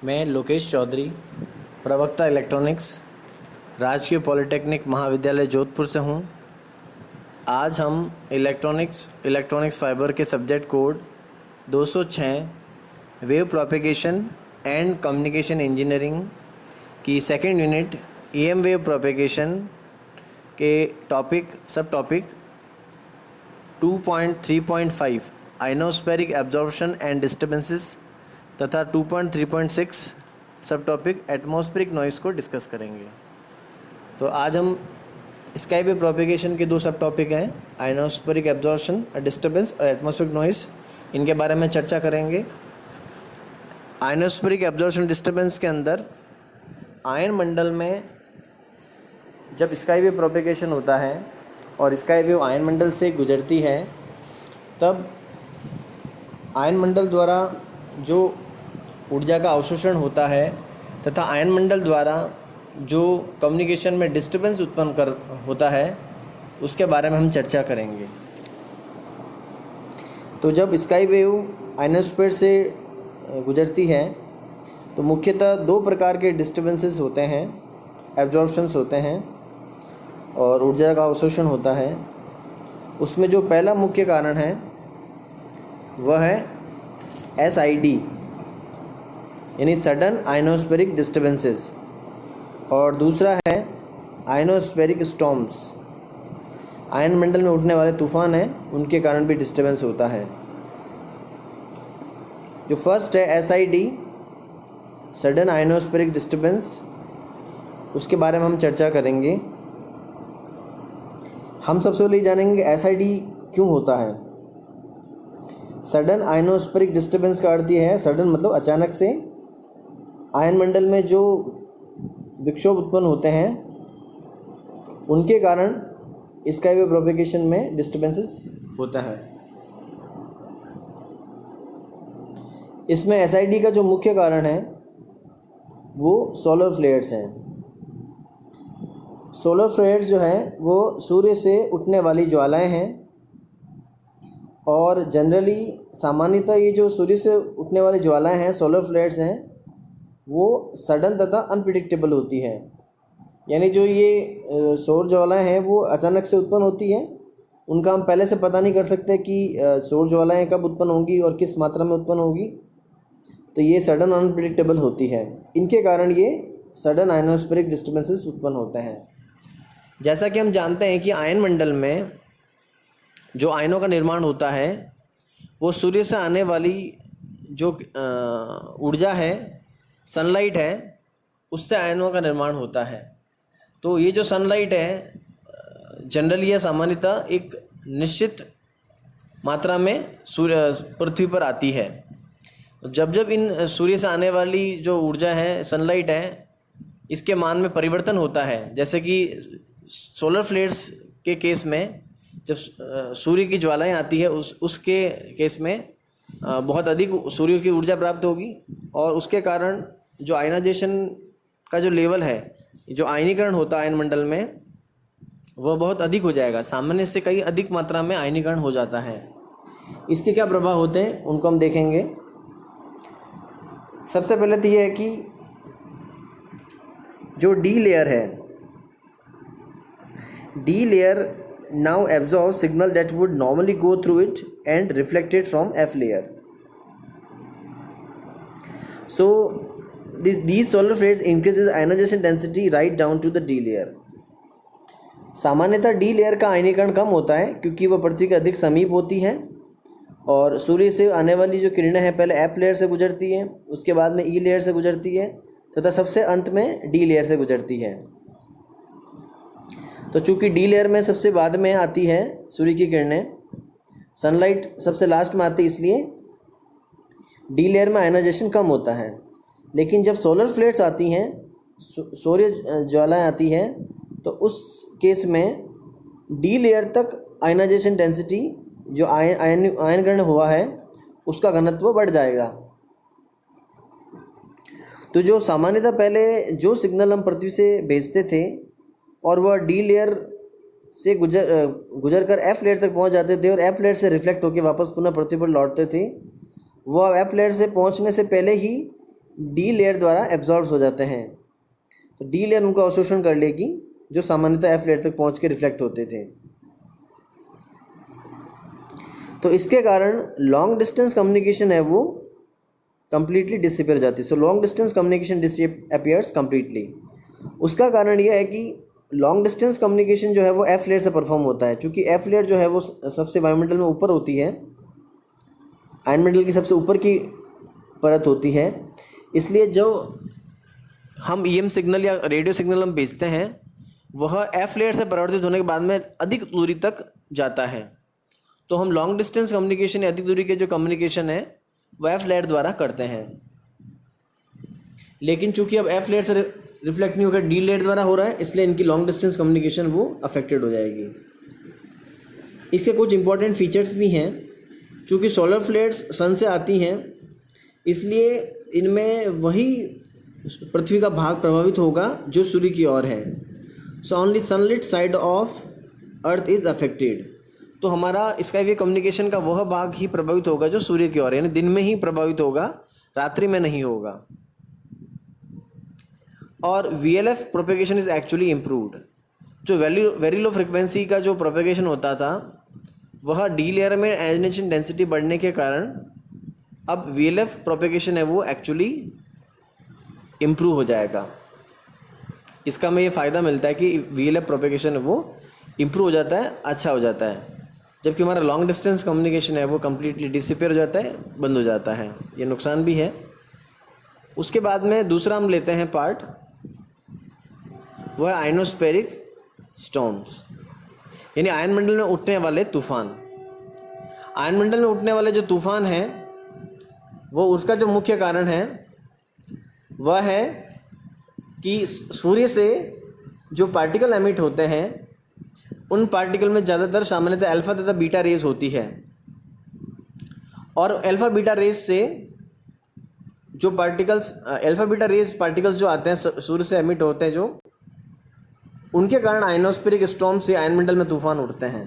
मैं लोकेश चौधरी, प्रवक्ता इलेक्ट्रॉनिक्स, राजकीय पॉलिटेक्निक महाविद्यालय जोधपुर से हूँ। आज हम इलेक्ट्रॉनिक्स फाइबर के subject code 206 wave propagation and communication engineering की second unit EM wave propagation के sub topic 2.3.5 ionospheric absorption and disturbances तथा 2.3.6 सब टॉपिक एटमॉस्फेरिक नॉइज़ को डिस्कस करेंगे। तो आज हम स्काई वेव प्रोपेगेशन के दो सब टॉपिक हैं, आइनोस्फेरिक एब्जॉर्प्शन डिस्टर्बेंस और एटमॉस्फेरिक नॉइज़, इनके बारे में चर्चा करेंगे। आइनोस्फेरिक एब्जॉर्प्शन डिस्टर्बेंस के अंदर आयन मंडल में जब स्काई वेव प्रोपेगेशन होता है और स्काई वेव आयन मंडल से गुजरती है, तब आयन मंडल द्वारा जो ऊर्जा का अवशोषण होता है तथा आयन मंडल द्वारा जो कम्युनिकेशन में डिस्टर्बेंस उत्पन्न होता है, उसके बारे में हम चर्चा करेंगे। तो जब स्काई वेव आयनोस्फीयर से गुजरती है तो मुख्यतः दो प्रकार के डिस्टर्बेंसेस होते हैं, एब्जॉर्प्शंस होते हैं और ऊर्जा का अवशोषण होता है। उसमें जो पहला मुख्य कारण है वह है SID यानी सडन आइनोस्फेरिक डिस्टर्बेंसेस, और दूसरा है आइनोस्फेरिक स्टॉर्म्स, आयन मंडल में उठने वाले तूफान हैं, उनके कारण भी डिस्टर्बेंस होता है। जो फर्स्ट है SID सडन आइनोस्फेरिक डिस्टर्बेंस, उसके बारे में हम चर्चा करेंगे। हम सबसे पहले जानेंगे SID क्यों होता है। सडन आइनोस्फेरिक डिस्टर्बेंस का अर्थ यह है, सडन मतलब अचानक से आयन मंडल में जो विक्षोभ उत्पन्न होते हैं, उनके कारण स्काई वेव प्रोपेगेशन में डिस्टर्बेंसेस होता है। इसमें SID का जो मुख्य कारण है वो सोलर फ्लेयर्स हैं। सोलर फ्लेयर्स जो हैं वो सूर्य से उठने वाली ज्वालाएं हैं, और जनरली सामान्यतः ये जो सूर्य से उठने वाली ज्वालाएं हैं, सोलर फ्लेयर्स हैं, वो सडन तथा अनप्रिडिक्टेबल होती है। यानी जो ये सौर ज्वालाएं हैं वो अचानक से उत्पन्न होती हैं, उनका हम पहले से पता नहीं कर सकते कि सौर ज्वालाएं कब उत्पन्न होंगी और किस मात्रा में उत्पन्न होगी। तो ये सडन अनप्रिडिक्टेबल होती है, इनके कारण ये सडन आइनोस्फेरिक डिस्टर्बेंसेस उत्पन्न होते हैं। जैसा कि हम जानते हैं कि आयन मंडल में जो आयनों का निर्माण होता है वो सूर्य से आने वाली जो ऊर्जा है, सनलाइट है, उससे आयनों का निर्माण होता है। तो ये जो सनलाइट है जनरली या सामान्यतः एक निश्चित मात्रा में पृथ्वी पर आती है। जब जब इन सूर्य से आने वाली जो ऊर्जा है, सनलाइट है, इसके मान में परिवर्तन होता है। जैसे कि सोलर फ्लेयर्स के केस में जब सूर्य की ज्वालाएं आती है, उसके केस में बहुत अधिक सूर्य की ऊर्जा प्राप्त होगी, और उसके कारण जो आयनाइजेशन का जो लेवल है, जो आयनीकरण होता है आयन मंडल में, वह बहुत अधिक हो जाएगा। सामान्य से कई अधिक मात्रा में आयनीकरण हो जाता है। इसके क्या प्रभाव होते हैं उनको हम देखेंगे। सबसे पहले तो ये है कि जो डी लेयर है, D layer now absorbs signal that would normally go through it and reflect it from F layer. So these solar flares increases ionization density right down to the D layer. सामान्यतः D layer का आयनीकरण कम होता है क्योंकि वह पृथ्वी के अधिक समीप होती है, और सूर्य से आने वाली जो किरणें हैं पहले F लेयर से गुजरती हैं, उसके बाद में E लेयर से गुजरती है तथा सबसे अंत में D लेयर से गुजरती है। तो चूँकि डी लेयर में सबसे बाद में आती है सूर्य की किरणें, सनलाइट सबसे लास्ट में आती है, इसलिए डी लेयर में आयनाइजेशन कम होता है। लेकिन जब सोलर फ्लेयर्स आती हैं, सूर्य ज्वालाएं आती हैं, तो उस केस में डी लेयर तक आयनाइजेशन डेंसिटी, जो आयनीकरण हुआ है, उसका घनत्व बढ़ जाएगा। तो जो सामान्यतः पहले जो सिग्नल हम पृथ्वी से भेजते थे और वह डी लेयर से गुजर कर एफ लेयर तक पहुंच जाते थे और एफ लेयर से रिफ्लेक्ट होकर वापस पुनः पृथ्वी पर लौटते थे, वह एफ लेयर से पहुंचने से पहले ही डी लेयर द्वारा एब्जॉर्ब हो जाते हैं। तो डी लेयर उनको अवशोषण कर लेगी जो सामान्यतः एफ लेयर तक पहुंच के रिफ्लेक्ट होते थे। तो इसके कारण लॉन्ग डिस्टेंस कम्युनिकेशन है वो कम्प्लीटली डिसअपियर हो जाती है। So long distance communication disappears completely. उसका कारण यह है कि लॉन्ग डिस्टेंस कम्युनिकेशन जो है वो एफ लेयर से परफॉर्म होता है, क्योंकि एफ लेयर जो है वो सबसे वायुमंडल में ऊपर होती है, आयनमंडल की सबसे ऊपर की परत होती है। इसलिए जो हम ईएम सिग्नल या रेडियो सिग्नल हम भेजते हैं वह एफ लेयर से परिवर्तित होने के बाद में अधिक दूरी तक जाता है। तो हम लॉन्ग डिस्टेंस कम्युनिकेशन या अधिक दूरी के जो कम्युनिकेशन है वह एफ लेयर द्वारा करते हैं। लेकिन चूंकि अब एफ लेयर से रिफ्लेक्ट नहीं होकर डी लेयर द्वारा हो रहा है, इसलिए इनकी लॉन्ग डिस्टेंस कम्युनिकेशन वो अफेक्टेड हो जाएगी। इसके कुछ इंपॉर्टेंट फीचर्स भी हैं। चूँकि सोलर फ्लेयर्स सन से आती हैं, इसलिए इनमें वही पृथ्वी का भाग प्रभावित होगा जो सूर्य की ओर है। So only sunlit side of earth is affected. तो हमारा स्काई वे कम्युनिकेशन का वह भाग ही प्रभावित होगा जो सूर्य की ओर है, यानी दिन में ही प्रभावित होगा, रात्रि में नहीं होगा। और VLF propagation is actually improved. जो वेरी लो फ्रिक्वेंसी का जो प्रोपेगेशन होता था वह डी लेयर में आयनाइजेशन डेंसिटी बढ़ने के कारण अब VLF प्रोपेगेशन है वो एक्चुअली इम्प्रूव हो जाएगा। इसका हमें ये फ़ायदा मिलता है कि VLF प्रोपेगेशन है वो इम्प्रूव हो जाता है, अच्छा हो जाता है, जबकि हमारा लॉन्ग डिस्टेंस कम्युनिकेशन है वो कम्प्लीटली डिसअपियर हो जाता है, बंद हो जाता है। ये नुकसान भी है। उसके बाद में दूसरा हम लेते हैं पार्ट, वह है आयनोस्फेरिक स्टॉर्म्स, यानी आयनमंडल में उठने वाले तूफान। आयनमंडल में उठने वाले जो तूफान हैं वो उसका जो मुख्य कारण है वह है कि सूर्य से जो पार्टिकल एमिट होते हैं उन पार्टिकल में ज़्यादातर सामान्यतः अल्फ़ा तथा बीटा रेज होती है, और अल्फ़ा बीटा रेज से जो particles alpha beta raise particles जो आते हैं सूर्य से एमिट होते हैं, जो उनके कारण आयनोस्फेरिक स्टॉर्म से आयनमंडल में तूफान उठते हैं।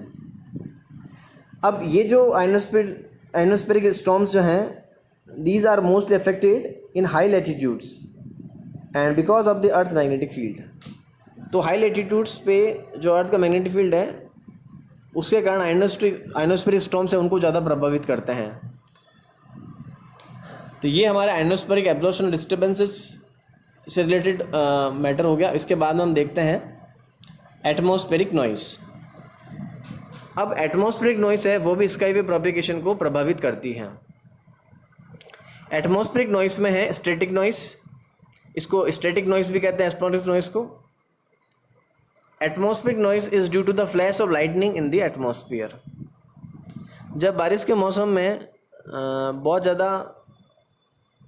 अब ये जो आयनोस्फेरिक स्टॉर्म्स जो हैं, these are mostly affected in high latitudes and because of the earth magnetic field. तो हाई लैटिट्यूड्स पे जो अर्थ का मैग्नेटिक फील्ड है उसके कारण आयनोस्फेरिक स्टॉर्म्स है उनको ज़्यादा प्रभावित करते हैं। तो ये हमारे आयनोस्फेरिक एब्जॉर्प्शन डिस्टर्बेंसेस से रिलेटेड मैटर हो गया। इसके बाद में हम देखते हैं एटमॉस्फेरिक नॉइस। अब एटमॉस्फेरिक नॉइस है वो भी स्काई वे प्रोपेगेशन को प्रभावित करती है। एटमॉस्फेरिक नॉइस में है स्टैटिक नॉइस, इसको स्टैटिक नॉइस भी कहते हैं, एस्ट्रोनिक नॉइस को। Atmospheric noise is due to the flash of lightning in the atmosphere. जब बारिश के मौसम में बहुत ज़्यादा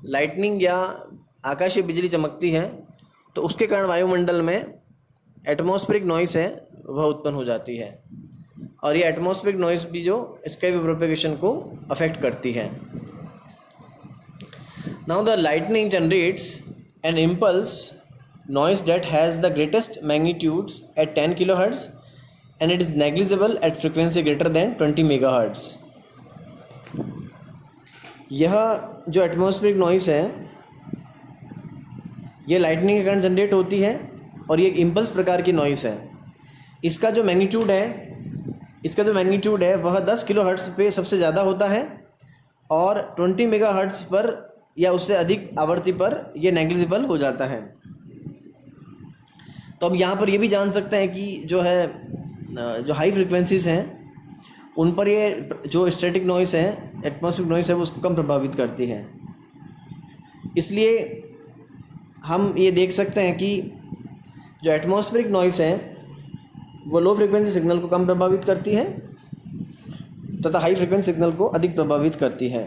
लाइटनिंग या आकाशीय बिजली चमकती है तो उसके कारण वायुमंडल में एटमॉस्फेरिक नॉइस है वह उत्पन्न हो जाती है, और ये एटमॉस्फेरिक नॉइस भी जो स्काई वे प्रोपेगेशन को अफेक्ट करती है। Now the lightning generates an impulse noise that has the greatest magnitudes at 10 kilohertz and it is negligible at frequency greater than 20 megahertz। यह जो एटमॉस्फेरिक नॉइस है ये लाइटनिंग के कारण जनरेट होती है और ये एक इम्पल्स प्रकार की नॉइस है। इसका जो मैग्नीट्यूड है वह 10 किलोहर्ट्ज़ पे सबसे ज़्यादा होता है और 20 मेगाहर्ट्ज़ पर या उससे अधिक आवृत्ति पर यह नेग्लिजिबल हो जाता है। तो अब यहाँ पर ये भी जान सकते हैं कि जो है जो हाई फ्रिक्वेंसीज़ हैं उन पर ये जो स्टैटिक नॉइस है, एटमॉस्फेरिक नॉइस है, वो उसको कम प्रभावित करती है। इसलिए हम ये देख सकते हैं कि जो एटमॉस्फेरिक नॉइस है वो लो फ्रिक्वेंसी सिग्नल को कम प्रभावित करती है तथा हाई फ्रिक्वेंसी सिग्नल को अधिक प्रभावित करती है।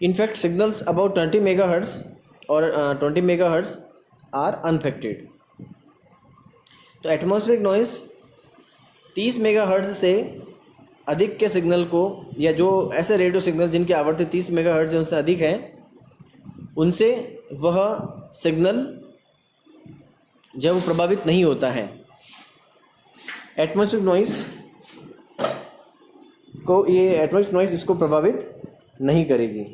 इनफैक्ट सिग्नल्स अबाउट 20 मेगाहर्ट्ज़ और 20 मेगाहर्ट्ज़ आर अनफेक्टेड। तो एटमॉस्फेरिक नॉइस 30 मेगाहर्ट्ज़ से अधिक के सिग्नल को, या जो ऐसे रेडियो सिग्नल जिनकी आवृत्ति 30 मेगाहर्ट्ज़ से उससे अधिक है, उनसे वह सिग्नल जब वो प्रभावित नहीं होता है। एटमॉस्फेरिक नॉइस इसको प्रभावित नहीं करेगी।